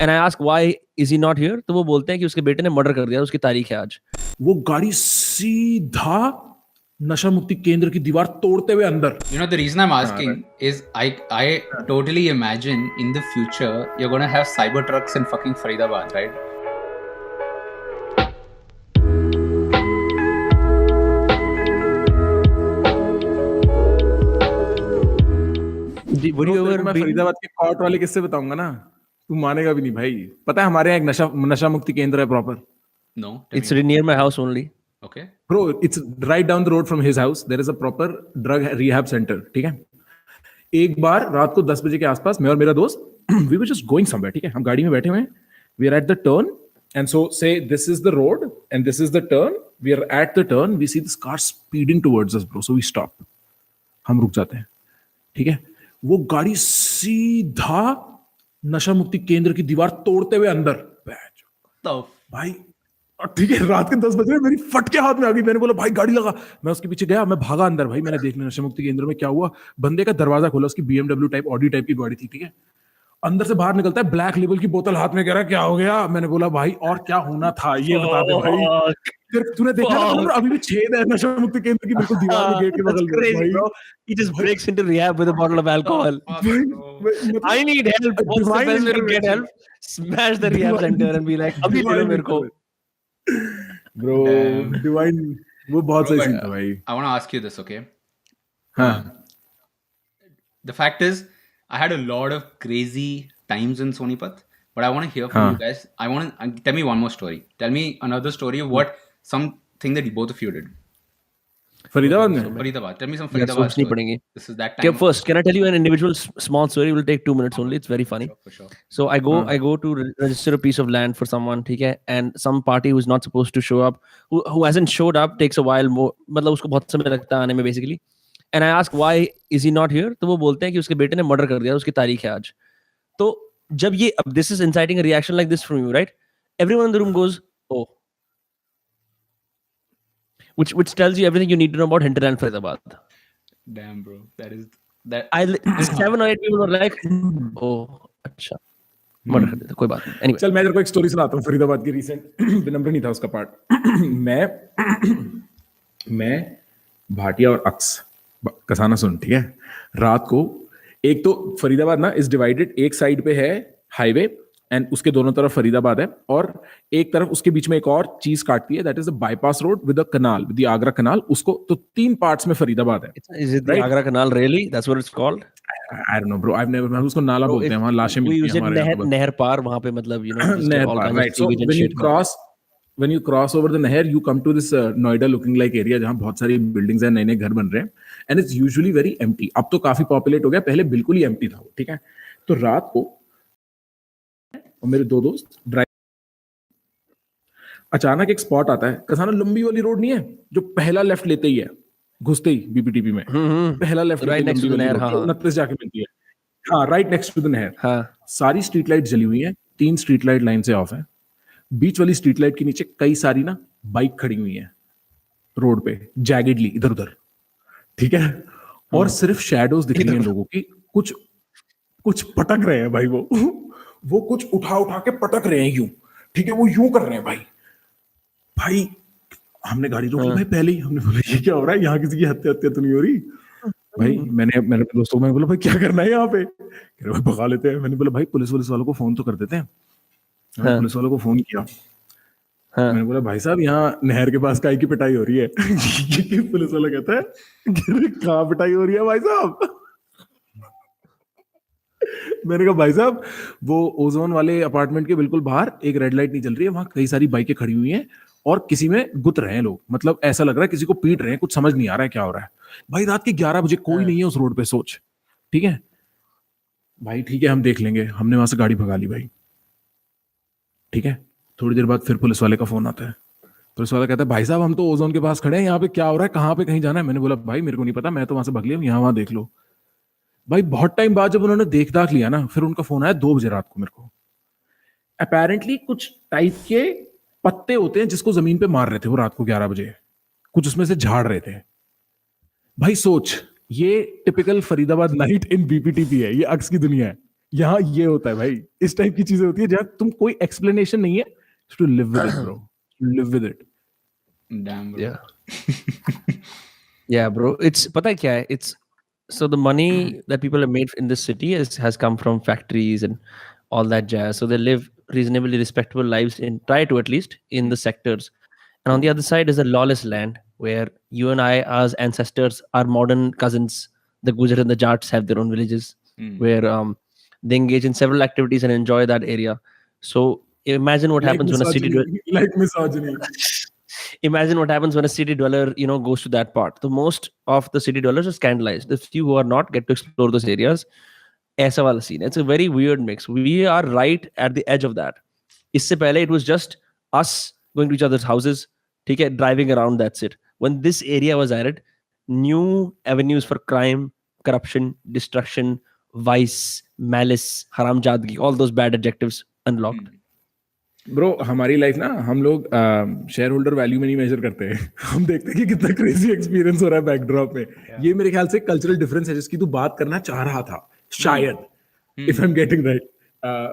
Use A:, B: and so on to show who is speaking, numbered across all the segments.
A: And I ask why is he not here, तो वो बोलते हैं कि उसके बेटे ने मर्डर कर दिया, उसकी तारीख है आज।
B: वो गाड़ी सीधा नशा मुक्ति केंद्र की दीवार तोड़ते हुए अंदर।
C: You know, the reason I'm asking is I totally imagine in the future you're gonna have cyber trucks in fucking Faridabad, right?
A: Would you ever
B: मैं
A: be-
B: फरीदाबाद के कॉट वाले किस्से बताऊंगा ना, तू मानेगा भी नहीं भाई। पता है हमारे यहाँ एक नशा मुक्ति केंद्र है proper.
C: No. tell
A: It's
C: me.
A: near my house only.
C: Okay.
B: Bro, it's right down the road from his house. There is a proper drug rehab center. ठीक है। एक बार रात को 10 बजे के आसपास मैं और मेरा दोस्त we were just going somewhere. ठीक है, हम गाड़ी में बैठे हुए हैं। We are at the turn and so say this is the road and this is the turn. We are at the turn. We see this car speeding towards us, bro. So we stop. हम रुक जाते हैं। ठीक है, वो गाड़ी सीधा नशा मुक्ति केंद्र की दीवार तोड़ते हुए अंदर।
C: The
B: भाई और ठीक है, रात के 10 बजे मेरी फट के हाथ में आ गई। मैंने बोला भाई गाड़ी लगा। मैं उसके पीछे गया, मैं भागा अंदर। भाई मैंने देख लिया नशा मुक्ति केंद्र में क्या हुआ। बंदे का दरवाजा खोला, उसकी BMW टाइप ऑडी टाइप की गाड़ी थी। ठीक है, अंदर से बाहर निकलता है, ब्लैक लेबल की बोतल हाथ में, कह रहा क्या हो गया। मैंने बोला भाई और क्या होना था ये बता दे भाई। फिर तूने देखा ना, अभी भी छेद है नशा मुक्ति केंद्र की बिल्कुल दीवार में, गेट के बगल में।
A: Crazy, bro. He just breaks into rehab with a bottle of alcohol. I need help. What's the best way to get help? Smash the rehab center and be like, अभी दे दो मेरे को।
B: ब्रो डिवाइन, वो बहुत सही scene था भाई।
C: I want to ask you this, okay?
B: हाँ
C: The fact is, I had a lot of crazy times in Sonipat, but I want to hear from you guys. I want to tell me one more story. Tell me another story of what something that both of you did.
B: Faridabad में।
C: Faridabad. Tell me some
A: यार
C: Faridabad
A: सोचनी
C: story.
A: पड़ेगी।
C: This is that
A: Okay,
C: time.
A: first, can I tell you an individual small story? It will take 2 minutes only. It's very funny.
C: For sure.
A: So I go to register a piece of land for someone, ठीक है, and some party who's not supposed to show up, who hasn't showed up, takes a while more, मतलब उसको बहुत समय लगता है आने में basically. And I ask why is he not here? तो वो बोलते हैं कि उसके बेटे ने मर्डर कर दिया, उसकी तारीख है आज। तो जब ये, अब this is inciting a reaction like this from you, right? Everyone in the room goes, oh, which tells you everything you need to know about hinterland Faridabad.
C: Damn, bro. That.
A: 7 or 8 people were like, oh, अच्छा, murder कर दिया, कोई बात नहीं। Anyway,
B: चल मैं तेरे को एक स्टोरी सुनाता हूँ फरीदाबाद की रिसेंट। विनम्र नहीं था उसका पार्ट। मैं भाटिया और अक्स कसाना सुन, ठीक है। रात को एक तो फरीदाबाद ना इज डिवाइडेड, एक साइड पे है हाईवे एंड उसके दोनों तरफ फरीदाबाद है, और एक तरफ उसके बीच में एक और चीज काटती है, that is the bypass road with the canal, with the Agra canal. उसको तो 3 पार्ट्स में फरीदाबाद है।
A: is it the Agra Canal really? That's what it's called?
B: I don't know bro, I've never, उसको नाला बोलते हैं वहां, लाशें
A: We
B: मिलती
A: use
B: हैं
A: it
B: हमारे यहाँ पे।
A: नहर पार वहां पे, मतलब you know, just
B: नहर
A: all
B: par,
A: kinds of
B: right? So
A: sewage and shit.
B: when you cross over the नहर, you come to this Noida looking like area जहाँ बहुत सारी बिल्डिंग्स हैं, नए नए घर बन रहे हैं, and it's usually very empty. अब तो काफी पॉपुलेट हो गया, पहले बिल्कुल ही एम्प्टी था वो, ठीक है। तो रात को और मेरे 2 दोस्त ड्राइव, अचानक एक स्पॉट आता है। कसाना लंबी वाली रोड नहीं है जो पहला लेफ्ट लेते ही है, घुसते ही बीपीटीपी में पहला left
A: Right next to the नहर, हाँ,
B: 29 जाके मिलती है। हाँ, राइट नेक्स्ट टू द नहर।
A: हाँ,
B: सारी स्ट्रीट लाइट जली हुई है, 3 स्ट्रीट लाइट लाइन से ऑफ है। बीच वाली स्ट्रीट लाइट के नीचे कई सारी ना बाइक खड़ी हुई है रोड पे, जैगेडली इधर उधर, ठीक है। और सिर्फ शैडोज दिख रही हैं लोगों की, कुछ पटक रहे हैं भाई। वो कुछ उठा के पटक रहे हैं यूं, ठीक है, वो यूं कर रहे हैं भाई। हमने गाड़ी रोकी भाई पहले ही, हमने बोला ये क्या हो रहा है, यहाँ किसी की हत्या तो नहीं हो रही भाई। मैंने दोस्तों को बोला भाई क्या करना है यहाँ पे, कह रहे भाई भगा लेते हैं। मैंने बोला भाई पुलिस वालों को फोन तो कर देते हैं। पुलिस वालों को फोन किया। मैंने बोला भाई साहब यहाँ नहर के पास काई की पिटाई हो रही है। पुलिस वाला कहता है कहाँ पिटाई हो रही है भाई साहब। मैंने कहा भाई साहब वो ओजोन वाले अपार्टमेंट के बिल्कुल बाहर एक रेड लाइट नहीं चल रही है, वहां कई सारी बाइकें खड़ी हुई हैं और किसी में गुत रहे हैं लोग, मतलब ऐसा लग रहा है किसी को पीट रहे हैं, कुछ समझ नहीं आ रहा है क्या हो रहा है भाई। रात के 11 बजे कोई नहीं है उस रोड पे, सोच, ठीक है भाई, ठीक है हम देख लेंगे। हमने वहां से गाड़ी भगा ली भाई, ठीक है। थोड़ी देर बाद फिर पुलिस वाले का फोन आता है। पुलिस वाला कहता है भाई साहब हम तो ओजोन के पास खड़े हैं, यहाँ पे क्या हो रहा है, कहाँ पे कहीं जाना है। मैंने बोला भाई मेरे को नहीं पता, मैं तो वहां से भग लिया, यहाँ वहां देख लो भाई। बहुत टाइम बाद जब उन्होंने देख दाख लिया ना, फिर उनका फोन आया 2 बजे रात को मेरे को। अपेरेंटली कुछ टाइप के पत्ते होते हैं जिसको जमीन पे मार रहे थे वो रात को 11 बजे, कुछ उसमें से झाड़ रहे थे भाई। सोच, ये typical Faridabad night in BPTP है, ये अक्स की दुनिया है, यहाँ ये होता है भाई, इस टाइप की चीजें होती है जहाँ तुम कोई एक्सप्लेनेशन नहीं है, to live with it bro, live with it.
C: Damn, bro.
A: Yeah. Yeah, bro. It's pata hai kya hai? It's so the money that people have made in this city has come from factories and all that jazz. So they live reasonably respectable lives in try to at least in the sectors. And on the other side is a lawless land where you and I, as ancestors, our modern cousins, the Gujar and the Jats, have their own villages where they engage in several activities and enjoy that area. So imagine what
B: Like
A: happens when a city
B: misogyny, like misogyny.
A: imagine what happens when a city dweller goes to that part. The most of the city dwellers are scandalized. The few who are not get to explore those areas. ऐसा वाला scene. It's a very weird mix. We are right at the edge of that. इससे पहले it was just us going to each other's houses, ठीक है, driving around, that's it. When this area was added, new avenues for crime, corruption, destruction, vice, malice, haramjadgi, all those bad adjectives unlocked.
B: Bro हमारी life ना, हम लोग share holder value में नहीं major करते हैं. हम देखते हैं कि कितना क्रेजी एक्सपीरियंस हो रहा है बैकड्रॉप में. ये मेरे ख्याल से कल्चरल डिफरेंस है जिसकी तू बात करना चाह रहा था शायद, if I am getting right.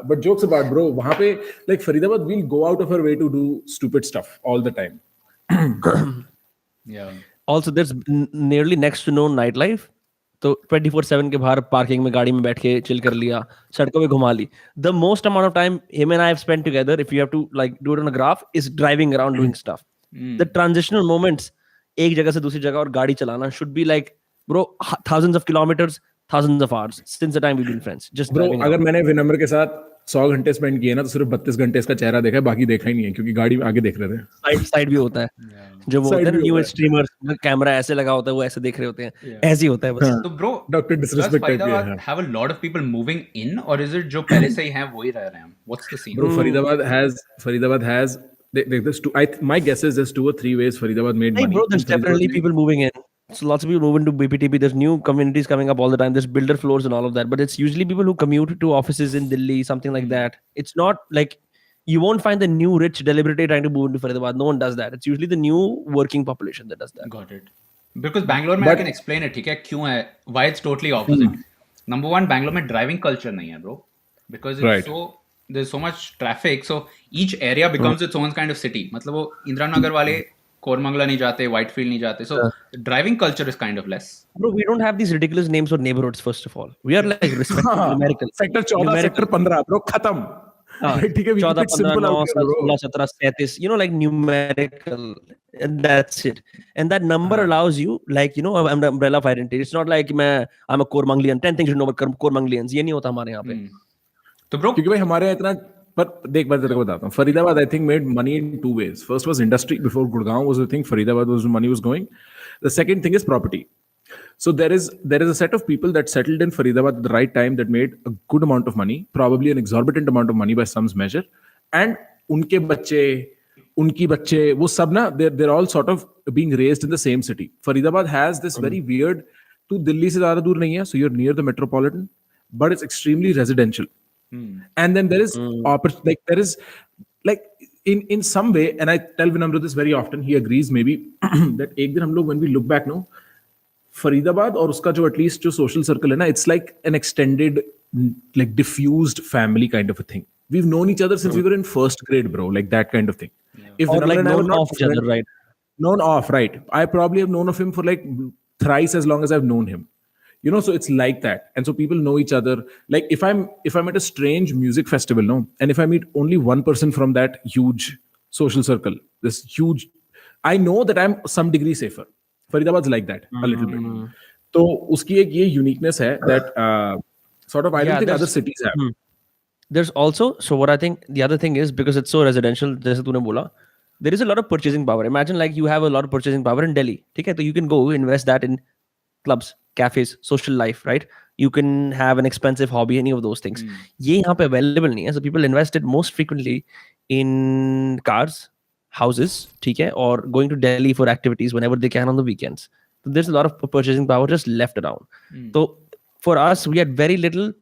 B: But jokes about bro, वहां पे like Faridabad we'll go out of our way to do stupid stuff all the time.
C: Yeah.
A: Also, there's nearly next to no nightlife. तो 24/7 के बाहर parking में गाड़ी में बैठ के चिल कर लिया, सड़कों पे घुमा ली. The most amount of time him and I have spent together, if you have to like do it on a graph, is driving around doing stuff. The transitional moments, एक जगह से दूसरी जगह और गाड़ी चलाना, should be like, bro, thousands of kilometers, thousands of hours since the time we've been friends. Just
B: bro
A: driving
B: अगर
A: around.
B: मैंने विनम्र के साथ 100 घंटे स्पेंड किए ना, तो सिर्फ 32 घंटे इसका चेहरा देखा है, बाकी देखा ही नहीं है क्योंकि गाड़ी में आगे देख रहे थे.
A: साइड भी होता है, जो वो
B: Side
A: होता है
B: भी
A: न्यू
B: होता है.
A: स्ट्रीमर्स, कैमरा ऐसे लगा होता है, वो ऐसे देख रहे होते हैं, ऐसे ही होता है बस.
C: So, bro,
B: Doctor
C: does
B: disrespect type
C: Faridabad
B: है.
C: have a lot of people moving in, or is it जो पहले से ही हैं वही रह रहे हैं? What's the scene?
B: Bro, Faridabad has there's two. My guess is there's 2 or 3 ways Faridabad made
A: Hey,
B: money.
A: bro, there's definitely people moving in. So lots of people move into BPTP. There's new communities coming up all the time. There's builder floors and all of that. But it's usually people who commute to offices in Delhi, something like that. It's not like you won't find the new rich deliberately trying to move into Faridabad. No one does that. It's usually the new working population that does that.
C: Got it. Because Bangalore में I can explain it, ठीक है, क्यों है? Why it's totally opposite. Number one, Bangalore में driving culture नहीं है, bro. Because it's there's so much traffic, so each area becomes its own kind of city. मतलब वो इंदिरा नगर वाले कोरमंगला नहीं जाते, Whitefield नहीं जाते. So driving culture is kind of less.
A: Bro, we don't have these ridiculous names for neighborhoods, first of all. We are like respectful, numerical.
B: Sector 14, Sector 15, bro, खत्म. ठीक है,
A: 14, 15, 9, 16, 17, 37, like numerical, and that's it. And that number allows you, like, I'm the umbrella of identity. It's not like I'm a Koremanglian, 10 things you know about Koremanglians. ये नहीं होता हमारे यहाँ पे.
C: तो bro,
B: क्योंकि भाई हमारे यहाँ इतना, पर देख मैं तेरे को बताता हूँ, Faridabad I think made money in 2 ways. First was industry. Before Gurgaon was the thing, Faridabad was money was going. The second thing is property. So there is a set of people that settled in Faridabad at the right time that made a good amount of money, probably an exorbitant amount of money by some measure, and उनके बच्चे वो सब ना, they're all sort of being raised in the same city. Faridabad has this very weird, तू दिल्ली से ज्यादा दूर नहीं है, so you're near the metropolitan, but it's extremely residential. And then there is like there is like in some way, and I tell Vinamra this very often, he agrees maybe that एक दिन हम लोग when we look back, no, Faridabad और उसका जो at least जो social circle है ना, it's like an extended, like diffused family kind of a thing. We've known each other since we were in first grade, bro, like that kind of thing. If
A: Or like
B: Vinamra and I were
A: known
B: not
A: off each other, right?
B: known off, right? I probably have known of him for like thrice as long as I've known him. So it's like that, and so people know each other. Like if I'm at a strange music festival, no, and if I meet only one person from that huge social circle, this huge, I know that I'm some degree safer. Faridabad's like that a little bit. So uski ek ye uniqueness hai that sort of I don't think other cities have.
A: There's also, so what I think the other thing is, because it's so residential, जैसे तूने बोला, there is a lot of purchasing power. Imagine like you have a lot of purchasing power in Delhi, ठीक है, तो you can go invest that in clubs, cafes, social life, right? You can have an expensive hobby, any of those things. ये यहाँ पे available नहीं है, so people invest it most frequently in cars, houses, ठीक है, or going to Delhi for activities whenever they can on the weekends. So there's a lot of purchasing power just left around. So for us, we had very little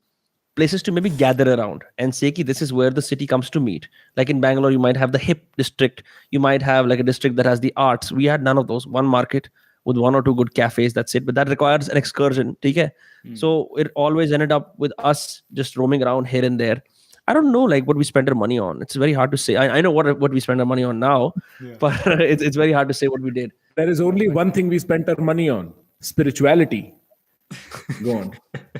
A: places to maybe gather around and say ki this is where the city comes to meet. Like in Bangalore, you might have the hip district. You might have like a district that has the arts. We had none of those. One market, with one or two good cafes. That's it. But that requires an excursion. Okay? So it always ended up with us just roaming around here and there. I don't know like what we spend our money on. It's very hard to say. I know what we spend our money on now, but it's very hard to say what we did.
B: There is only one thing we spent our money on: spirituality. Go on.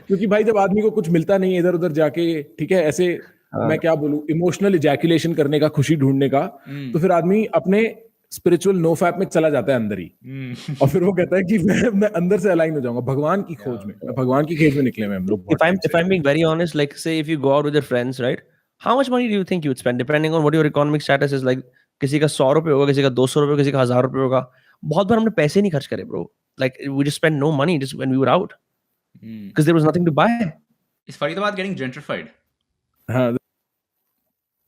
B: क्योंकि भाई जब आदमी को कुछ मिलता नहीं है इधर उधर जाके, ठीक है, ऐसे मैं क्या बोलूं, इमोशनल इजैकुलेशन करने का, खुशी ढूंढने का, तो फिर आदमी अपने स्पिरिचुअल नो फैप में चला जाता है अंदर ही, और फिर वो कहता है कि मैं अंदर से अलाइन हो जाऊंगा भगवान की खोज में, भगवान की खोज में निकले हैं हम लोग.
A: If I'm being very honest, like say if you go out with your friends, right? How much money do you think you would spend depending on what your economic status is? Like किसी का 100 रुपए होगा, किसी का 200 रुपए, किसी का 1000 रुपए होगा. बहुत बार हमने पैसे नहीं खर्च करे, bro. Like we just spent no money just when we were out because there was nothing to buy.
C: Is Faridabad getting gentrified?
B: हाँ,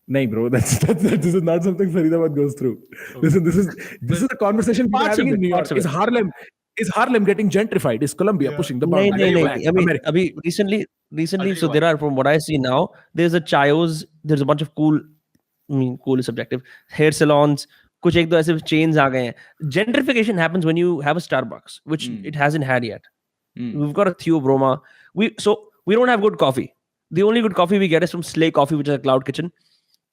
B: नहीं bro, this is not something Faridabad goes through. Listen, this is a conversation we're having in New York. Is Harlem getting gentrified? Is Columbia pushing the boundary?
A: नहीं. I mean, अभी recently, so there are, from what I see now, there's a Chayo's, there's a bunch of cool, I mean, cool is subjective, hair salons. कुछ एक दो ऐसे chains आ गए हैं. Gentrification happens when you have a Starbucks, which it hasn't had yet. We've got a Theo Broma. We don't have good coffee. The only good coffee we get is from Slay Coffee, which is a cloud kitchen,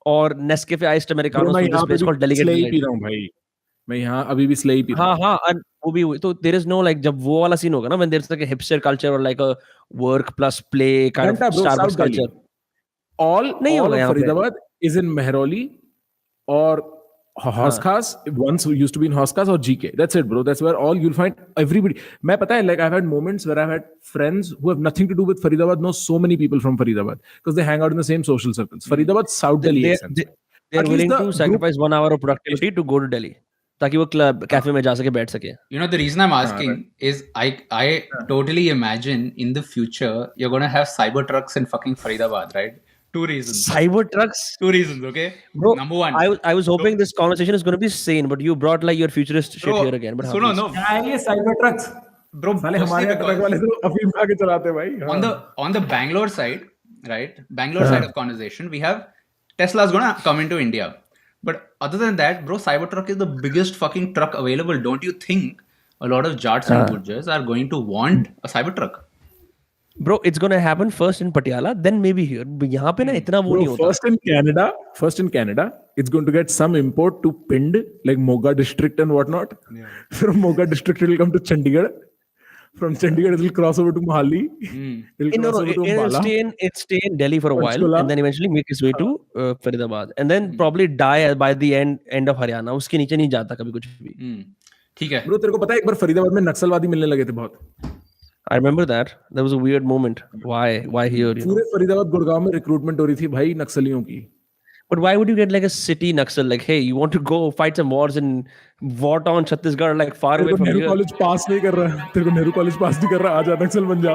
A: or Nescafe Iced Americanos from this place called Delegate.
B: Slay P रहा हूँ भाई. मैं यहाँ अभी भी Slay P रहा हूँ.
A: हाँ, and वो भी तो there is no like जब वो वाला scene होगा ना, when there's like a hipster culture or like a work plus play kind of Starbucks culture.
B: All of Faridabad is in Mehrauli or Haus Khas. Once used to be in Haus Khas or GK. That's it, bro. That's where all you'll find everybody. मैं पता है, like I've had moments where I've had friends who have nothing to do with Faridabad know so many people from Faridabad because they hang out in the same social circles. Faridabad, South Delhi.
A: They're willing to sacrifice 1 hour of productivity to go to Delhi. ताकि वो club cafe में जा सके, बैठ सके.
C: You know, the reason I'm asking is I totally imagine in the future you're going to have cyber trucks in fucking Faridabad, right? 2 reasons.
A: Cyber trucks?
C: 2 reasons, okay?
A: Bro,
C: number 1.
A: I was hoping this conversation is going to be sane, but you brought like your futurist shit here again. But
C: no.
B: ये cyber trucks.
C: Bro,
B: साले हमारे truck वाले तो अफीम खा के चलाते हैं भाई.
C: On the Bangalore side, right? Bangalore side of conversation, we have Tesla's going to come into India. But other than that, bro, Cybertruck is the biggest fucking truck available. Don't you think a lot of Jats and Gurjars are going to want a Cybertruck?
A: Bro, it's going to happen first in Patiala, then maybe here. यहाँ पे ना इतना वो नहीं होता.
B: First in Canada, it's going to get some import to Pind, like Moga district and whatnot. From Moga district, it will come to Chandigarh. From Chandigarh, it will cross over to Mohali. It'll
A: stay in Delhi for a while and then eventually make its way to Faridabad and then probably die by the end of Haryana. उसके नीचे नहीं जाता कभी कुछ भी.
C: ठीक है.
B: Bro, तेरे को पता है एक बार फरीदाबाद में नक्सलवादी मिलने लगे थे बहुत.
A: I remember that. That was a weird moment. Why here?
B: पूरे फरीदाबाद गुड़गांव में रिक्रूटमेंट हो रही थी भाई नक्सलियों की.
A: But why would you get like a city Naxal? Like, hey, you want to go fight some wars in Wartown, Chhattisgarh, like far away from here?
B: तेरे को नेहरू कॉलेज पास नहीं कर रहा. तेरे को नेहरू कॉलेज पास नहीं कर रहा. आजा नक्सल बन जा.